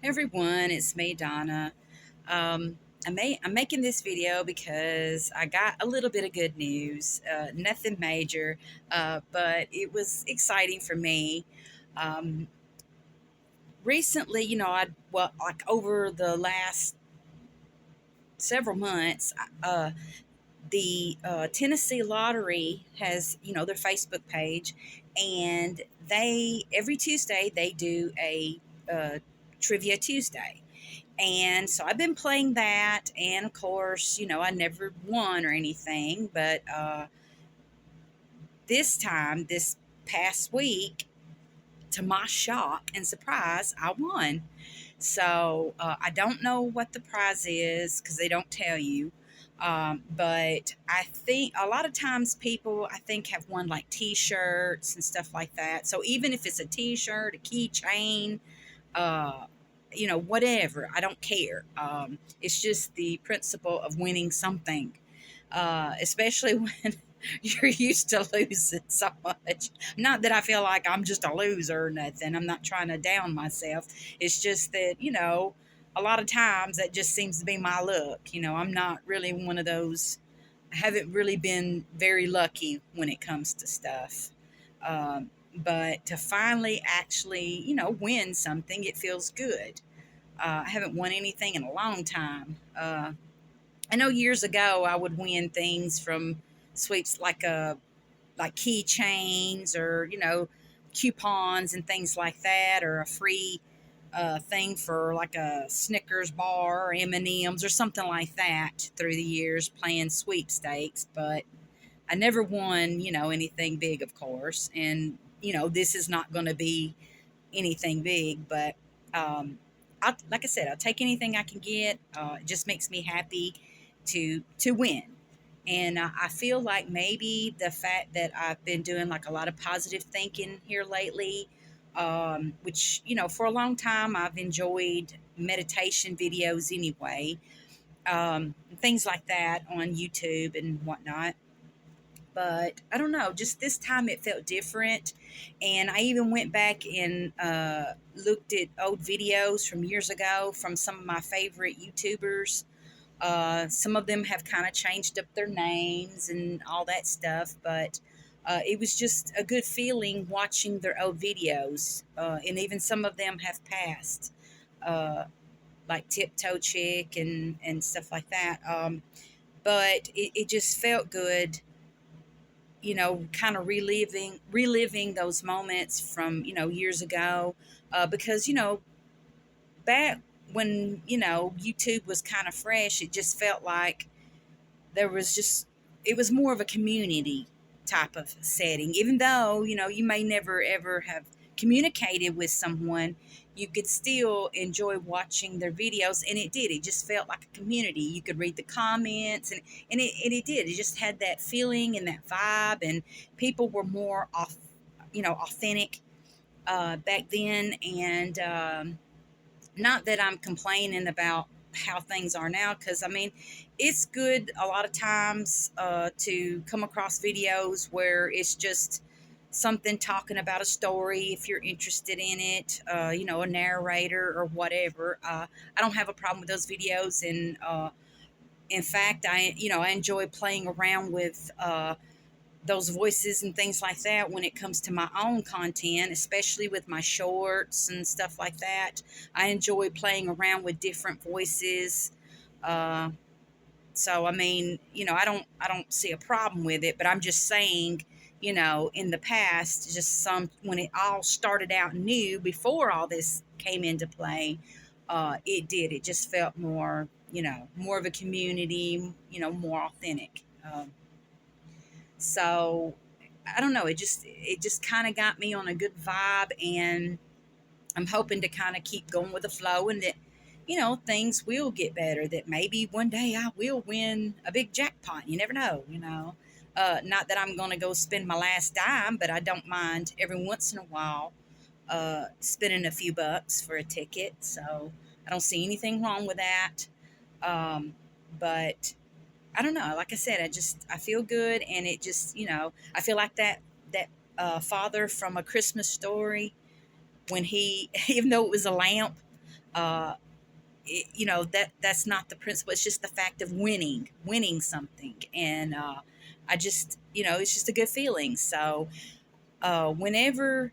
Everyone, it's me, Donna. Um, I'm making this video because I got a little bit of good news. Nothing major, but it was exciting for me. Um, Recently, like over the last several months, the Tennessee Lottery has, their Facebook page, and they every Tuesday they do a Trivia Tuesday. And so I've been playing that, and of course, I never won or anything, but this past week, to my shock and surprise, I won. So I don't know what the prize is because they don't tell you. But I think a lot of times people, I think, have won like T-shirts and stuff like that. So even if it's a T-shirt, a keychain, uh, whatever. I don't care. It's just the principle of winning something, especially when you're used to losing so much. Not that I feel like I'm just a loser or nothing. I'm not trying to down myself. It's just that, a lot of times that just seems to be my luck. I'm not really one of those. I haven't really been very lucky when it comes to stuff. But to finally actually, win something, it feels good. I haven't won anything in a long time. I know years ago I would win things from sweeps like keychains or coupons and things like that, or a free thing for like a Snickers bar or M&Ms or something like that through the years playing sweepstakes. But I never won, anything big, of course. And, this is not going to be anything big, but like I said, I'll take anything I can get. It just makes me happy to win. And I feel like maybe the fact that I've been doing like a lot of positive thinking here lately, which, for a long time I've enjoyed meditation videos anyway, things like that on YouTube and whatnot. But I don't know, just this time it felt different. And I even went back and looked at old videos from years ago from some of my favorite YouTubers. Some of them have kind of changed up their names and all that stuff, but it was just a good feeling watching their old videos. And even some of them have passed, uh, like Tiptoe Chick and stuff like that. But it just felt good, kind of reliving those moments from, years ago, because, back when, YouTube was kind of fresh, it just felt like there was just, it was more of a community type of setting. Even though, you may never ever have communicated with someone, you could still enjoy watching their videos. And it did. It just felt like a community. You could read the comments, and it did. It just had that feeling and that vibe. And people were more authentic back then. And not that I'm complaining about how things are now, because I mean, it's good a lot of times to come across videos where it's just something talking about a story if you're interested in it, a narrator or whatever. I don't have a problem with those videos. And in fact, I enjoy playing around with those voices and things like that when it comes to my own content, especially with my shorts and stuff like that. I enjoy playing around with different voices. Uh, so I mean, I don't see a problem with it, but I'm just saying, in the past, just some when it all started out new before all this came into play, it just felt more, more of a community, more authentic. So I don't know. It just kind of got me on a good vibe, and I'm hoping to kind of keep going with the flow, and that things will get better. That maybe one day I will win a big jackpot. You never know. Not that I'm going to go spend my last dime, but I don't mind every once in a while spending a few bucks for a ticket. So I don't see anything wrong with that. But I don't know. Like I said, I feel good, and it just I feel like that father from A Christmas Story when he even though it was a lamp, uh, that's not the principle. It's just the fact of winning something. And I just, it's just a good feeling. So whenever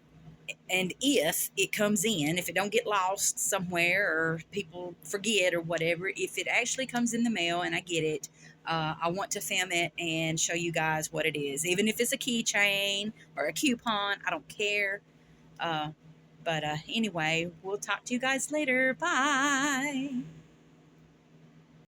and if it comes in, if it don't get lost somewhere or people forget or whatever, if it actually comes in the mail and I get it, I want to film it and show you guys what it is. Even if it's a keychain or a coupon, I don't care. uh, but anyway, we'll talk to you guys later. Bye.